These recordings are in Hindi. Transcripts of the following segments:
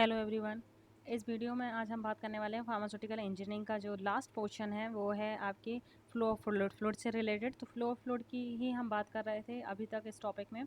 Hello everyone. इस वीडियो में आज हम बात करने वाले हैं फार्मास्यूटिकल इंजीनियरिंग का जो लास्ट पोर्शन है वो है आपकी फ्लो ऑफ फ्लूइड से रिलेटेड। तो फ्लो ऑफ फ्लूइड की ही हम बात कर रहे थे अभी तक इस टॉपिक में।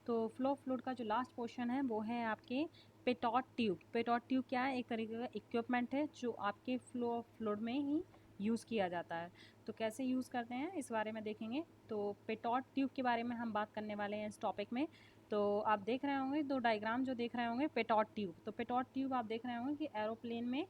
तो फ्लो ऑफ फ्लूइड का जो लास्ट पोर्शन है वो है आपके पेटॉट ट्यूब। पेटॉट ट्यूब क्या है? एक तरीके का इक्विपमेंट है जो आपके फ्लो ऑफ फ्लूइड में ही यूज़ किया जाता है। तो कैसे यूज़ करते हैं इस बारे में देखेंगे। तो पेटॉट ट्यूब के बारे में हम बात करने वाले हैं इस टॉपिक में। तो आप देख रहे होंगे दो डायग्राम जो देख रहे होंगे पेटॉट ट्यूब। तो पेटॉट ट्यूब आप देख रहे होंगे कि एरोप्लेन में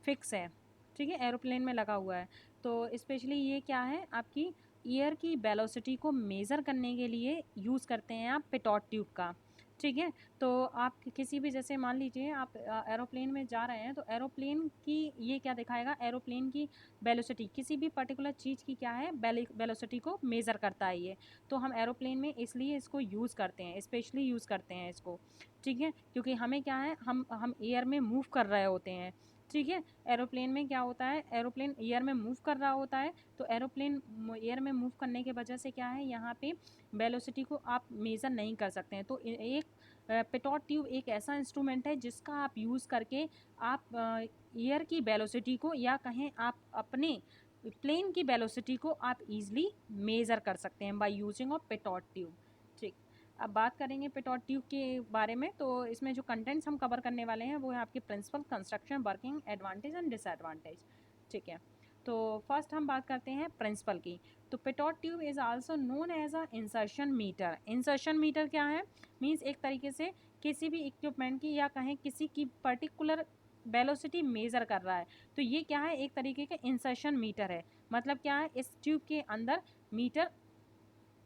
फिक्स है, ठीक है, एरोप्लेन में लगा हुआ है। तो स्पेशली ये क्या है, आपकी एयर की वेलोसिटी को मेज़र करने के लिए यूज़ करते हैं आप पेटॉट ट्यूब का, ठीक है। तो आप किसी भी, जैसे मान लीजिए आप एरोप्लेन में जा रहे हैं तो एरोप्लेन की ये क्या दिखाएगा, एरोप्लेन की वेलोसिटी, किसी भी पर्टिकुलर चीज़ की क्या है, वेलोसिटी को मेज़र करता है ये। तो हम एरोप्लेन में इसलिए इसको यूज़ करते हैं, स्पेशली यूज़ करते हैं इसको, ठीक है। क्योंकि हमें क्या है, हम एयर में मूव कर रहे होते हैं, ठीक है। एरोप्लेन में क्या होता है, एरोप्लेन एयर में मूव कर रहा होता है। तो एरोप्लेन एयर में मूव करने की वजह से क्या है, यहाँ पे वेलोसिटी को आप मेज़र नहीं कर सकते हैं। तो एक पेटॉट ट्यूब एक ऐसा इंस्ट्रूमेंट है जिसका आप यूज़ करके आप एयर की वेलोसिटी को, या कहें आप अपने प्लेन की वेलोसिटी को आप इजीली मेज़र कर सकते हैं बाय यूजिंग ऑफ पेटॉट ट्यूब, ठीक। अब बात करेंगे पेटॉट ट्यूब के बारे में। तो इसमें जो कंटेंट्स हम कवर करने वाले हैं वो है आपके principle, construction, working, advantage and disadvantage, ठीक है। तो फर्स्ट हम बात करते हैं प्रिंसिपल की। तो pitot tube is also known as a insertion meter. Insertion meter क्या है, मीन्स एक तरीके से किसी भी इक्विपमेंट की, या कहें किसी की पर्टिकुलर वेलोसिटी मेज़र कर रहा है। तो ये क्या है, एक तरीके का इंसर्शन मीटर है। मतलब क्या है, इस ट्यूब के अंदर मीटर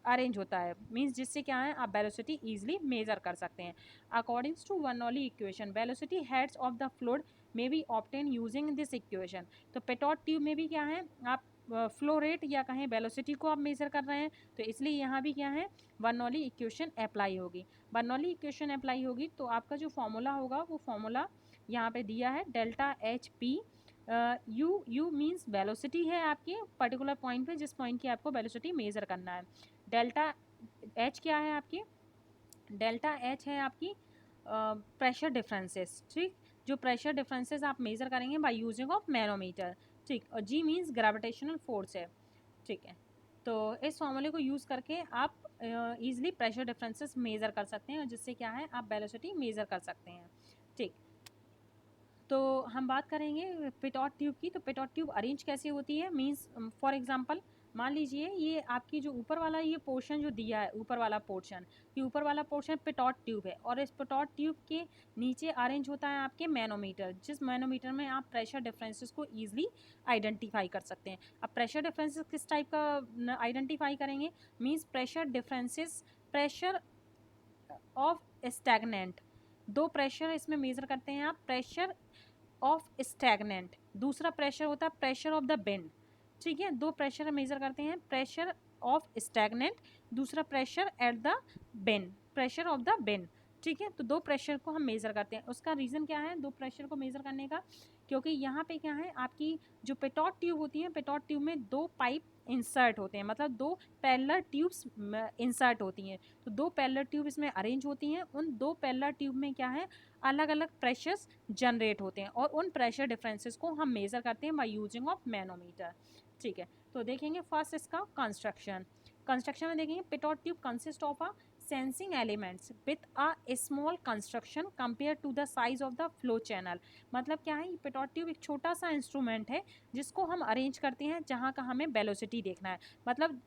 अरेंज होता है, मीन्स जिससे क्या है आप वेलोसिटी ईजिली मेजर कर सकते हैं। Accordings to Bernoulli equation, velocity heads of the fluid may be obtain using this equation. तो पेटॉट ट्यूब में भी क्या है, आप फ्लो रेट या कहें वेलोसिटी को आप मेजर कर रहे हैं, तो इसलिए यहाँ भी क्या है, बर्नौली इक्वेशन अप्लाई होगी। बर्नौली इक्वेशन अप्लाई होगी तो आपका जो फॉर्मूला होगा वो फॉर्मूला यहाँ पे दिया है, delta H P. You means velocity है आपके पर्टिकुलर पॉइंट पे, जिस पॉइंट की आपको वेलोसिटी मेजर करना है। डेल्टा एच क्या है आपकी, डेल्टा एच है आपकी प्रेशर डिफरेंसेस, ठीक। जो प्रेशर डिफरेंसेस आप मेजर करेंगे बाय यूजिंग ऑफ मैनोमीटर, ठीक। और जी मीन्स ग्रेविटेशनल फोर्स है, ठीक है। तो इस फॉर्मूले को यूज़ करके आप ईजिली प्रेशर डिफरेंसेस मेजर कर सकते हैं, और जिससे क्या है आप वेलोसिटी मेजर कर सकते हैं, ठीक। तो हम बात करेंगे पेटॉट ट्यूब की। तो पेटॉट ट्यूब अरेंज कैसे होती है, मींस फॉर एग्जांपल मान लीजिए ये आपकी जो ऊपर वाला ये पोर्शन जो दिया है, ऊपर वाला पोर्शन, ये ऊपर वाला पोर्शन पेटॉट ट्यूब है, और इस पेटॉट ट्यूब के नीचे अरेंज होता है आपके मैनोमीटर, जिस मैनोमीटर में आप प्रेशर डिफरेंसेस को ईजिली आइडेंटिफाई कर सकते हैं। अब प्रेशर डिफरेंसेस किस टाइप का आइडेंटिफाई करेंगे, means pressure differences, pressure of stagnant, दो प्रेशर इसमें मेजर करते हैं आप, प्रेशर ऑफ स्टैगनेंट, दूसरा प्रेशर होता है प्रेशर ऑफ द बेन, ठीक है। दो प्रेशर मेजर करते हैं, प्रेशर ऑफ स्टैगनेंट, दूसरा pressure at the Ben, pressure of the Ben, ठीक है। तो दो प्रेशर को हम मेजर करते हैं। उसका रीज़न क्या है दो प्रेशर को मेजर करने का, क्योंकि यहाँ पे क्या है आपकी जो पेटॉट ट्यूब होती है, पेटॉट ट्यूब में दो पाइप इंसर्ट होते हैं, मतलब दो पैरेलल ट्यूब्स इंसर्ट होती हैं। तो दो पैरेलल ट्यूब इसमें अरेंज होती हैं, उन दो पैरेलल ट्यूब में क्या है अलग अलग प्रेशर्स जनरेट होते हैं, और उन प्रेशर डिफरेंसेस को हम मेज़र करते हैं बाय यूजिंग ऑफ मैनोमीटर, ठीक है। तो देखेंगे फर्स्ट इसका कंस्ट्रक्शन। कंस्ट्रक्शन में देखेंगे pitot tube consist of a sensing elements with a small construction compare to the size of the flow channel. मतलब क्या है, ये पेटॉट ट्यूब एक छोटा सा इंस्ट्रूमेंट है जिसको हम अरेंज करते हैं जहाँ का हमें वेलोसिटी देखना है। मतलब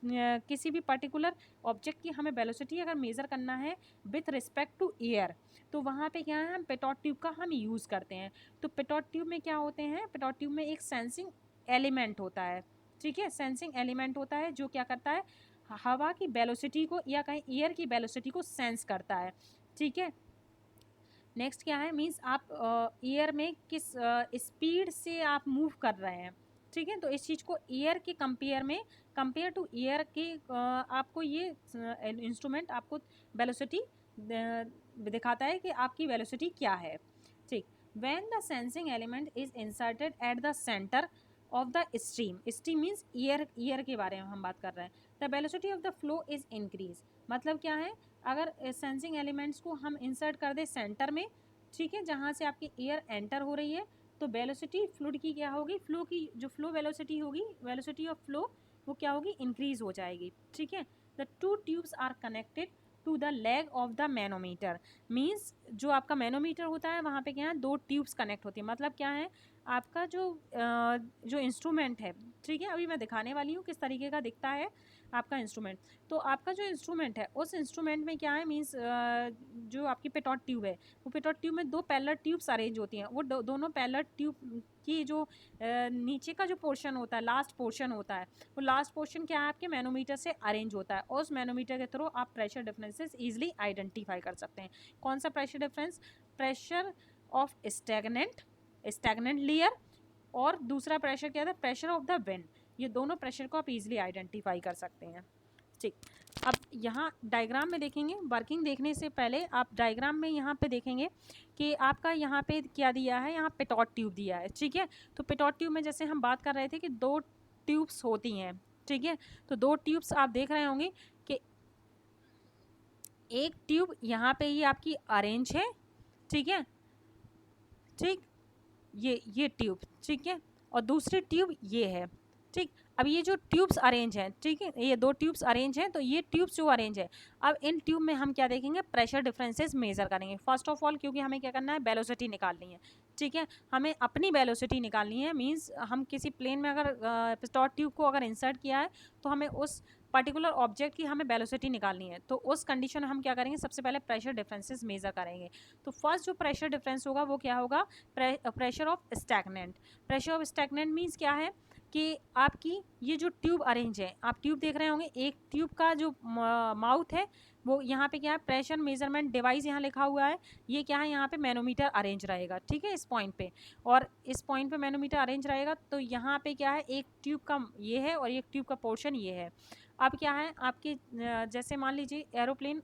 किसी भी पर्टिकुलर ऑब्जेक्ट की हमें वेलोसिटी अगर मेज़र करना है विथ रिस्पेक्ट टू एयर, तो वहाँ पे क्या है हम पेटॉट ट्यूब का हम यूज़ करते हैं। तो पेटॉट ट्यूब में क्या होते हैं, पेटॉट ट्यूब में एक सेंसिंग एलिमेंट होता है, ठीक है। सेंसिंग एलिमेंट होता है जो क्या करता है, हवा की वेलोसिटी को या कहीं एयर की वेलोसिटी को सेंस करता है, ठीक है। नेक्स्ट क्या है, मीन्स आप एयर में किस स्पीड से आप मूव कर रहे हैं, ठीक है। तो इस चीज़ को एयर के कंपेयर में, कंपेयर टू एयर के आपको ये इंस्ट्रूमेंट आपको वेलोसिटी दिखाता है कि आपकी वेलोसिटी क्या है, ठीक। When the sensing element is inserted at the centre of the stream, stream means air के बारे में हम बात कर रहे हैं, the velocity of the flow is increase. मतलब क्या है, अगर सेंसिंग एलिमेंट्स को हम इंसर्ट कर दें सेंटर में, ठीक है, जहाँ से आपकी एयर एंटर हो रही है तो वेलोसिटी फ्लूइड की क्या होगी, फ्लो की जो फ्लो वेलोसिटी होगी, वेलोसिटी ऑफ फ्लो वो क्या होगी, इंक्रीज हो जाएगी। ठीक है, the two tubes are connected to the leg of the manometer, means जो आपका मैनोमीटर होता है वहाँ पे क्या है, दो ट्यूब्स कनेक्ट होती है। मतलब क्या है, आपका जो इंस्ट्रूमेंट है, ठीक है, अभी मैं दिखाने वाली हूँ किस तरीके का दिखता है आपका इंस्ट्रूमेंट। तो आपका जो इंस्ट्रूमेंट है उस इंस्ट्रूमेंट में क्या है, मीन्स जो आपकी पेटोट ट्यूब है, वो पेटोट ट्यूब में दो पैरेलल ट्यूब्स अरेंज होती हैं। वो दोनों पैरेलल ट्यूब की जो नीचे का जो पोर्शन होता है, लास्ट पोर्शन होता है, वो लास्ट पोर्शन क्या है, आपके मैनोमीटर से अरेंज होता है, और उस मैनोमीटर के थ्रू आप प्रेशर डिफरेंसेस ईजिली आइडेंटिफाई कर सकते हैं। कौन सा pressure difference, pressure of stagnant layer, और दूसरा प्रेशर क्या था, प्रेशर ऑफ द विंड। ये दोनों प्रेशर को आप इजीली आइडेंटिफाई कर सकते हैं। ठीक, अब यहाँ डायग्राम में देखेंगे, वर्किंग देखने से पहले आप डायग्राम में यहाँ पे देखेंगे कि आपका यहाँ पे क्या दिया है, यहाँ पेटोट ट्यूब दिया है। ठीक है, तो पेटोट ट्यूब में जैसे हम बात कर रहे थे कि दो ट्यूब्स होती हैं। ठीक है, तो दो ट्यूब्स आप देख रहे होंगे कि एक ट्यूब यहाँ पे ये आपकी अरेंज है। ठीक है, ठीक, ये ट्यूब, ठीक है, और दूसरी ट्यूब ये है। ठीक, अब ये जो ट्यूब्स अरेंज हैं, ठीक है, ये दो ट्यूब्स अरेंज हैं, तो ये ट्यूब्स जो अरेंज है, अब इन ट्यूब में हम क्या देखेंगे, प्रेशर डिफरेंसेस मेजर करेंगे फर्स्ट ऑफ ऑल, क्योंकि हमें क्या करना है, वेलोसिटी निकालनी है। ठीक है, हमें अपनी वेलोसिटी निकालनी है, मींस हम किसी प्लेन में अगर पिस्टॉट ट्यूब को अगर इंसर्ट किया है तो हमें उस पर्टिकुलर ऑब्जेक्ट की हमें वेलोसिटी निकालनी है। तो उस कंडीशन में हम क्या करेंगे, सबसे पहले प्रेशर डिफरेंसेस मेजर करेंगे। तो फर्स्ट जो प्रेशर डिफरेंस होगा वो क्या होगा, pressure of stagnant. Pressure of stagnant means क्या है कि आपकी ये जो ट्यूब अरेंज है, आप ट्यूब देख रहे होंगे, एक ट्यूब का जो माउथ है वो यहाँ पे क्या है, प्रेशर मेजरमेंट डिवाइस यहाँ लिखा हुआ है, ये क्या है, यहाँ पे मैनोमीटर अरेंज रहेगा। ठीक है, इस पॉइंट पे, और इस पॉइंट पे मैनोमीटर अरेंज रहेगा। तो यहाँ पे क्या है, एक ट्यूब का ये है और एक ट्यूब का पोर्शन ये है। अब क्या है आपके, जैसे मान लीजिए एरोप्लेन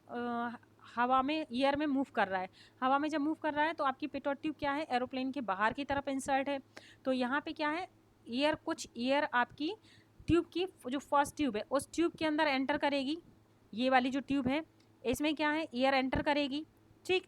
हवा में, एयर में मूव कर रहा है, हवा में जब मूव कर रहा है तो आपकी पेटोट ट्यूब क्या है, एरोप्लेन के बाहर की तरफ इंसर्ट है। तो यहाँ पे क्या है, एयर, कुछ एयर आपकी ट्यूब की जो फर्स्ट ट्यूब है उस ट्यूब के अंदर एंटर करेगी। ये वाली जो ट्यूब है इसमें क्या है, एयर एंटर करेगी। ठीक,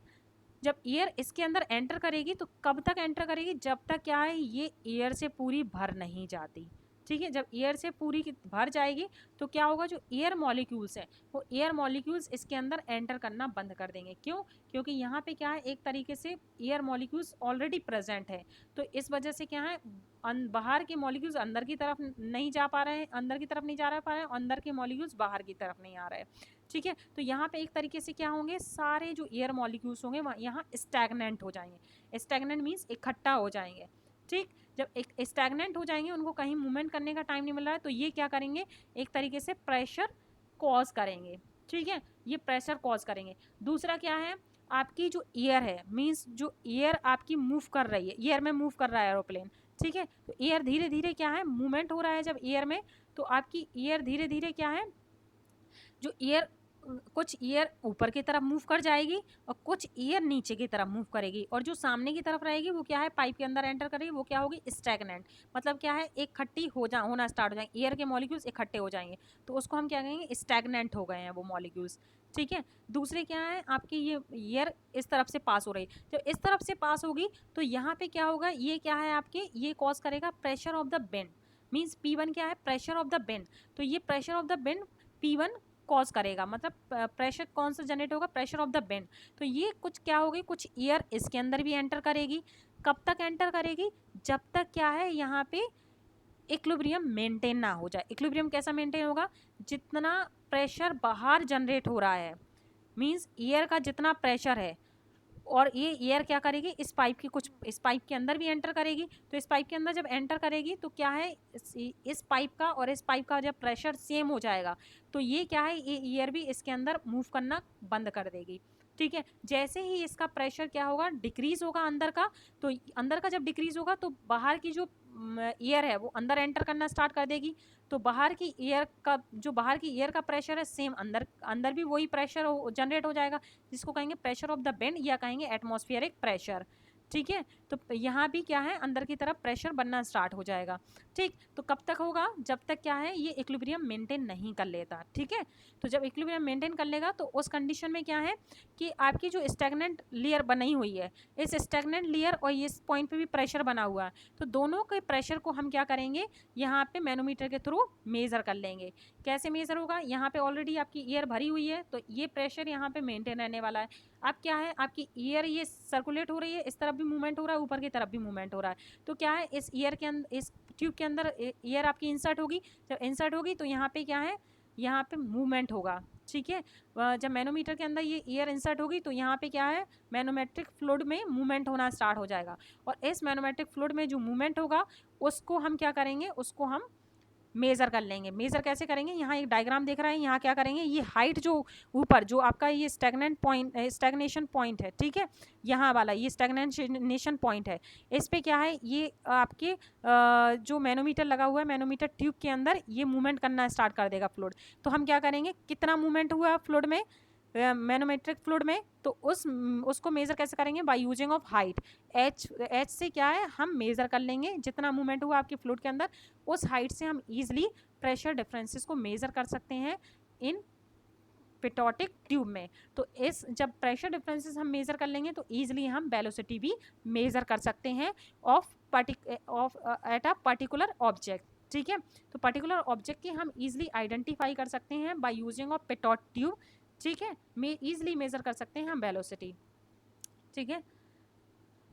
जब एयर इसके अंदर एंटर करेगी तो कब तक एंटर करेगी, जब तक क्या है, ये एयर से पूरी भर नहीं जाती। ठीक है, जब एयर से पूरी भर जाएगी तो क्या होगा, जो एयर मॉलिक्यूल्स हैं वो एयर मॉलिक्यूल्स इसके अंदर एंटर करना बंद कर देंगे। क्यों, क्योंकि यहाँ पे क्या है, एक तरीके से एयर मॉलिक्यूल्स ऑलरेडी प्रेजेंट है, तो इस वजह से क्या है, बाहर के मॉलिक्यूल्स अंदर की तरफ नहीं जा पा रहे हैं, अंदर की तरफ नहीं जा पा रहे हैं, अंदर के मॉलिक्यूल्स बाहर की तरफ नहीं आ रहे हैं। ठीक है, तो यहाँ पे एक तरीके से क्या होंगे, सारे जो एयर मॉलिक्यूल्स होंगे यहाँ स्टैग्नेंट हो जाएंगे। स्टैग्नेंट मीन्स इकट्ठा हो जाएंगे। ठीक, जब एक स्टैग्नेंट हो जाएंगे, उनको कहीं मूवमेंट करने का टाइम नहीं मिल रहा है, तो ये क्या करेंगे, एक तरीके से प्रेशर कॉज करेंगे। ठीक है, ये प्रेशर कॉज करेंगे। दूसरा क्या है, आपकी जो एयर है, मीन्स जो एयर आपकी मूव कर रही है, एयर में मूव कर रहा है एरोप्लेन। ठीक है, तो एयर धीरे धीरे क्या है, मूवमेंट हो रहा है जब एयर में, तो आपकी एयर धीरे धीरे क्या है, जो एयर, कुछ एयर ऊपर की तरफ मूव कर जाएगी और कुछ एयर नीचे की तरफ मूव करेगी, और जो सामने की तरफ रहेगी वो क्या है, पाइप के अंदर एंटर करेगी, वो क्या होगी, स्टैग्नेंट। मतलब क्या है, इकट्ठी होना स्टार्ट हो जाएंगे, एयर के मॉलिक्यूल्स इकट्ठे हो जाएंगे, तो उसको हम क्या कहेंगे, स्टैग्नेंट हो गए हैं वो मॉलिक्यूल्स। ठीक है, दूसरे क्या है, आपकी ये एयर इस तरफ से पास हो रही है, जब इस तरफ से पास होगी तो यहाँ पे क्या होगा, ये क्या है आपके, ये कॉज करेगा pressure of the bend. Means P1 क्या है, प्रेशर ऑफ द बेंड। तो ये pressure of the bend P1 cause करेगा, मतलब प्रेशर कौन सा जनरेट होगा, प्रेशर ऑफ द बेंड। तो ये कुछ क्या होगी, कुछ एयर इसके अंदर भी एंटर करेगी। कब तक एंटर करेगी, जब तक क्या है, यहाँ पे इक्विलिब्रियम मेंटेन ना हो जाए। इक्विलिब्रियम कैसा मेंटेन होगा, जितना प्रेशर बाहर जनरेट हो रहा है, मींस एयर का जितना प्रेशर है, और ये एयर क्या करेगी, इस पाइप की कुछ, इस पाइप के अंदर भी एंटर करेगी। तो इस पाइप के अंदर जब एंटर करेगी तो क्या है, इस पाइप का और इस पाइप का जब प्रेशर सेम हो जाएगा तो ये क्या है, ये एयर भी इसके अंदर मूव करना बंद कर देगी। ठीक है, जैसे ही इसका प्रेशर क्या होगा, डिक्रीज होगा अंदर का, तो अंदर का जब डिक्रीज होगा तो बाहर की जो एयर है वो अंदर एंटर करना स्टार्ट कर देगी। तो बाहर की एयर का, जो बाहर की एयर का प्रेशर है, सेम अंदर अंदर भी वही प्रेशर जनरेट हो जाएगा, जिसको कहेंगे प्रेशर ऑफ द बेंड, या कहेंगे एटमॉस्फेरिक प्रेशर। ठीक है। तो यहाँ भी क्या है, अंदर की तरफ प्रेशर बनना स्टार्ट हो जाएगा। ठीक, तो कब तक होगा, जब तक क्या है ये इक्विलिब्रियम मेंटेन नहीं कर लेता। ठीक है, तो जब इक्विलिब्रियम मेंटेन कर लेगा तो उस कंडीशन में क्या है कि आपकी जो स्टैग्नेंट लेयर बनी हुई है, इस स्टैग्नेंट लेयर और इस पॉइंट पे भी प्रेशर बना हुआ है, तो दोनों के प्रेशर को हम क्या करेंगे, यहाँ पे मैनोमीटर के थ्रू मेज़र कर लेंगे। कैसे मेज़र होगा, यहाँ पे ऑलरेडी आपकी एयर भरी हुई है, तो ये प्रेशर यहाँ पे मेंटेन रहने वाला है। अब क्या है, आपकी एयर ये सर्कुलेट हो रही है, इस तरफ भी मूवमेंट हो रहा है, ऊपर की तरफ भी मूवमेंट हो रहा है, तो क्या है इस एयर के अंदर, इस ट्यूब के अंदर एयर आपकी इंसर्ट होगी। जब इंसर्ट होगी तो यहाँ पे क्या है, यहाँ पे मूवमेंट होगा। ठीक है, जब मैनोमीटर के अंदर ये एयर इंसर्ट होगी तो यहाँ पे क्या है, मैनोमेट्रिक फ्लूइड में मूवमेंट होना स्टार्ट हो जाएगा, और इस मैनोमेट्रिक फ्लूइड में जो मूवमेंट होगा उसको हम क्या करेंगे, उसको हम मेज़र कर लेंगे। मेज़र कैसे करेंगे, यहाँ एक डायग्राम दिख रहा है, यहाँ क्या करेंगे, ये हाइट जो ऊपर जो आपका ये स्टैग्नेंट पॉइंट, स्टैग्नेशन पॉइंट है, ठीक है, यहाँ वाला ये स्टैग्नेशन पॉइंट है, इस पे क्या है, ये आपके जो मैनोमीटर लगा हुआ है, मैनोमीटर ट्यूब के अंदर ये मूवमेंट करना स्टार्ट कर देगा फ्लूइड। तो हम क्या करेंगे, कितना मूवमेंट हुआ फ्लूइड में, मैनोमेट्रिक फ्लूइड में, तो उसको मेज़र कैसे करेंगे, by using of height. H से क्या है, हम मेज़र कर लेंगे जितना मूवमेंट हुआ आपके फ्लूइड के अंदर, उस हाइट से हम ईजिली प्रेशर डिफरेंसेस को मेज़र कर सकते हैं इन पिटोटिक ट्यूब में। तो इस जब प्रेशर डिफरेंसेस हम मेज़र कर लेंगे तो ईजिली हम वेलोसिटी भी मेज़र कर सकते हैं of at a particular object. ठीक है, तो पर्टिकुलर ऑब्जेक्ट की हम ईजिली आइडेंटिफाई कर सकते हैं by using of Pitot tube. ठीक है, ईजिली मेज़र कर सकते हैं हम वेलोसिटी। ठीक है,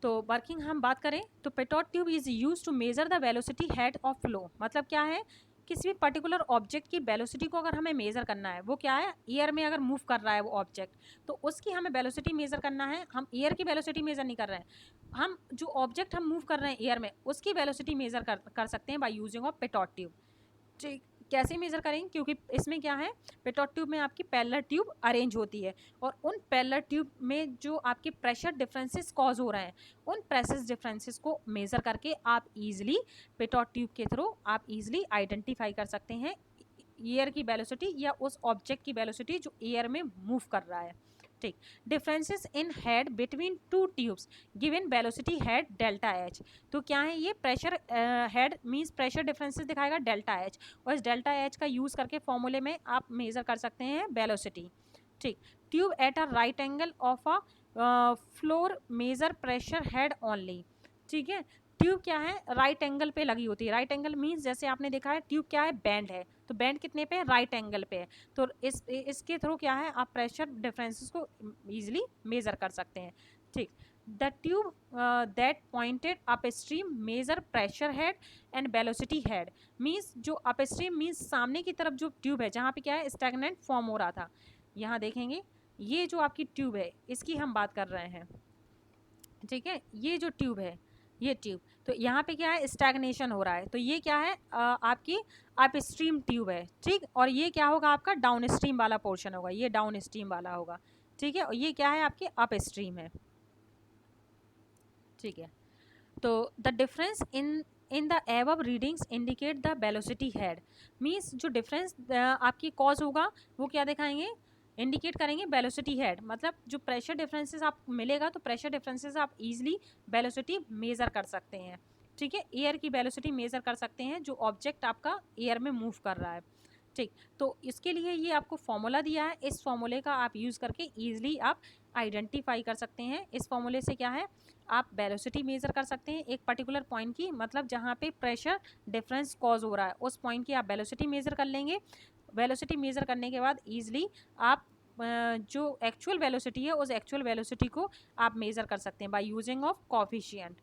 तो वर्किंग हम बात करें तो pitot tube is use to measure the velocity head of flow. मतलब क्या है, किसी भी पर्टिकुलर ऑब्जेक्ट की वेलोसिटी को अगर हमें मेजर करना है, वो क्या है, एयर में अगर मूव कर रहा है वो ऑब्जेक्ट, तो उसकी हमें वेलोसिटी मेजर करना है। हम एयर की वेलोसिटी मेजर नहीं कर रहे हैं, हम जो ऑब्जेक्ट हम मूव कर रहे हैं एयर में उसकी वेलोसिटी मेजर कर सकते हैं by using of Pitot tube. ठीक, कैसे मेजर करेंगे, क्योंकि इसमें क्या है, पिटोट ट्यूब में आपकी पैरेलल ट्यूब अरेंज होती है, और उन पैरेलल ट्यूब में जो आपके प्रेशर डिफरेंसेस कॉज हो रहे हैं, उन प्रेशर डिफरेंसेस को मेजर करके आप इजीली पिटोट ट्यूब के थ्रू आप इजीली आइडेंटिफाई कर सकते हैं एयर की वेलोसिटी या उस ऑब्जेक्ट की वेलोसिटी जो एयर में मूव कर रहा है। ठीक, differences in head between two tubes given velocity head delta H. तो क्या है, ये pressure head means pressure differences दिखाएगा डेल्टा एच, और इस डेल्टा एच का यूज़ करके फॉर्मूले में आप मेजर कर सकते हैं वेलोसिटी। ठीक, tube at a right angle of a floor major pressure head only. ठीक है, ट्यूब क्या है, राइट एंगल पे लगी होती है। राइट एंगल मींस जैसे आपने देखा है ट्यूब क्या है, बैंड है, तो बैंड कितने पे है, राइट एंगल पे है, तो इसके थ्रू क्या है, आप प्रेशर डिफरेंसेस को इजीली मेजर कर सकते हैं। ठीक, the tube that pointed up stream major pressure head and velocity head. Means जो अप स्ट्रीम मींस सामने की तरफ जो ट्यूब है जहाँ पे क्या है स्टैग्नेंट फॉर्म हो रहा था, यहाँ देखेंगे ये जो आपकी ट्यूब है इसकी हम बात कर रहे हैं। ठीक है, ये जो ट्यूब है, ये ट्यूब, तो यहाँ पे क्या है, स्टैग्नेशन हो रहा है, तो ये क्या है, आपकी अप स्ट्रीम ट्यूब है। ठीक, और ये क्या होगा, आपका डाउन स्ट्रीम वाला पोर्शन होगा, ये डाउन स्ट्रीम वाला होगा। ठीक है, और ये क्या है, आपके अप स्ट्रीम है। ठीक है, तो the difference in the above readings indicate the velocity head. Means जो डिफरेंस आपकी कॉज होगा वो क्या दिखाएंगे, इंडिकेट करेंगे वेलोसिटी हेड। मतलब जो प्रेशर डिफरेंसेस आप मिलेगा तो प्रेशर डिफरेंसेस आप इजीली वेलोसिटी मेजर कर सकते हैं। ठीक है, एयर की वेलोसिटी मेजर कर सकते हैं जो ऑब्जेक्ट आपका एयर में मूव कर रहा है। ठीक, तो इसके लिए ये आपको फॉर्मूला दिया है, इस फॉर्मूले का आप यूज़ करके ईजिली आप आइडेंटिफाई कर सकते हैं। इस फॉर्मूले से क्या है, आप वेलोसिटी मेजर कर सकते हैं एक पर्टिकुलर पॉइंट की, मतलब जहाँ पे प्रेशर डिफरेंस कॉज हो रहा है उस पॉइंट की आप वेलोसिटी मेजर कर लेंगे। वेलोसिटी मेजर करने के बाद ईजिली आप जो एक्चुअल वेलोसिटी है उस एक्चुअल वेलोसिटी को आप मेजर कर सकते हैं बाय यूजिंग ऑफ कोफिशिएंट।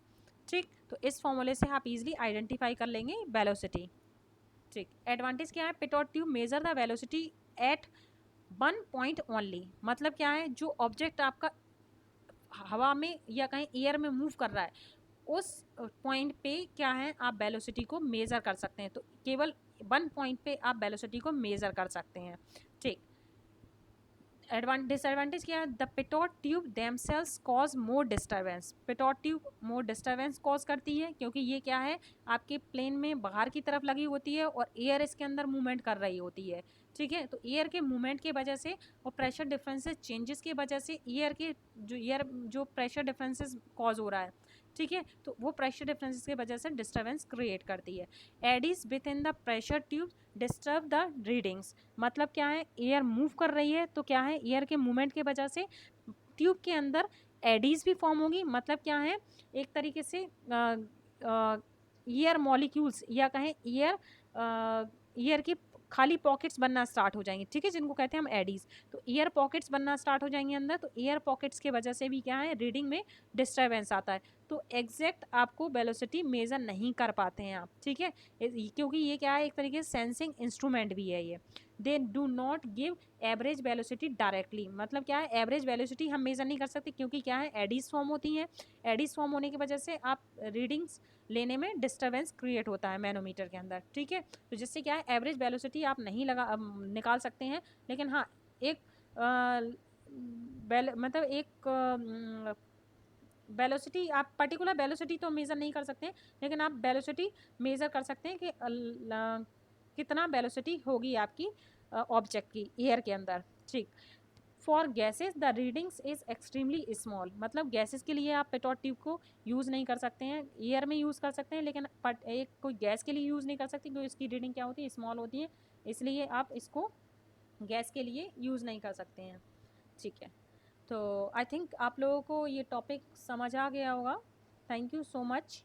ठीक, तो इस फॉर्मूले से आप इजीली आइडेंटिफाई कर लेंगे वेलोसिटी। ठीक, एडवांटेज क्या है, Pitot tube major the velocity at one point only. मतलब क्या है, जो ऑब्जेक्ट आपका हवा में या कहीं एयर में मूव कर रहा है उस पॉइंट पे क्या है, आप वेलोसिटी को मेज़र कर सकते हैं। तो केवल वन पॉइंट पे आप वेलोसिटी को मेज़र कर सकते हैं। ठीक, डिसएडवांटेज क्या है, the Pitot tube themselves cause more disturbance. Pitot tube more disturbance cause करती है क्योंकि ये क्या है, आपके प्लेन में बाहर की तरफ लगी होती है और एयर इसके अंदर मूवमेंट कर रही होती है। ठीक है। तो एयर के मूवमेंट की वजह से और प्रेशर डिफरेंसेस चेंजेस की वजह से एयर जो प्रेशर डिफरेंसेस कॉज हो रहा है, ठीक है, तो वो प्रेशर डिफरेंसेस की वजह से डिस्टर्बेंस क्रिएट करती है। Eddies within the pressure tube disturb the readings, मतलब क्या है, एयर मूव कर रही है तो क्या है, एयर के मूवमेंट की वजह से ट्यूब के अंदर एडीज भी फॉर्म होगी, मतलब क्या है, एक तरीके से एयर मॉलिक्यूल्स या कहें एयर की खाली पॉकेट्स बनना स्टार्ट हो जाएंगे, ठीक है, जिनको कहते हैं हम एडीज। तो एयर पॉकेट्स बनना स्टार्ट हो जाएंगे अंदर, तो एयर पॉकेट्स के वजह से भी क्या है, रीडिंग में डिस्टर्बेंस आता है। तो एग्जैक्ट आपको वेलोसिटी मेजर नहीं कर पाते हैं आप, ठीक है, क्योंकि ये क्या है, एक तरीके से सेंसिंग इंस्ट्रूमेंट भी है ये। They do not give average velocity directly, मतलब क्या है, एवरेज वेलोसिटी हम मेजर नहीं कर सकते, क्योंकि क्या है, एडीज फॉर्म होती हैं। एडीज फॉर्म होने की वजह से आप रीडिंग्स लेने में डिस्टर्बेंस क्रिएट होता है मैनोमीटर के अंदर, ठीक है। तो जिससे क्या है, एवरेज वेलोसिटी आप नहीं निकाल सकते हैं, लेकिन हाँ एक मतलब एक वेलोसिटी, आप पर्टिकुलर वेलोसिटी तो मेज़र नहीं कर सकते हैं, लेकिन आप वेलोसिटी मेज़र कर सकते हैं कि कितना वेलोसिटी होगी आपकी ऑब्जेक्ट की एयर के अंदर, ठीक। For gases the readings is extremely small, मतलब गैसेस के लिए आप पेटोट ट्यूब को यूज़ नहीं कर सकते हैं, एयर में यूज़ कर सकते हैं, लेकिन एक कोई गैस के लिए यूज़ नहीं कर सकते, क्योंकि इसकी रीडिंग क्या होती है, स्मॉल होती है, इसलिए आप इसको गैस के लिए यूज़ नहीं कर सकते हैं, ठीक है। तो आई थिंक आप लोगों को ये टॉपिक समझ आ गया होगा। Thank you so much.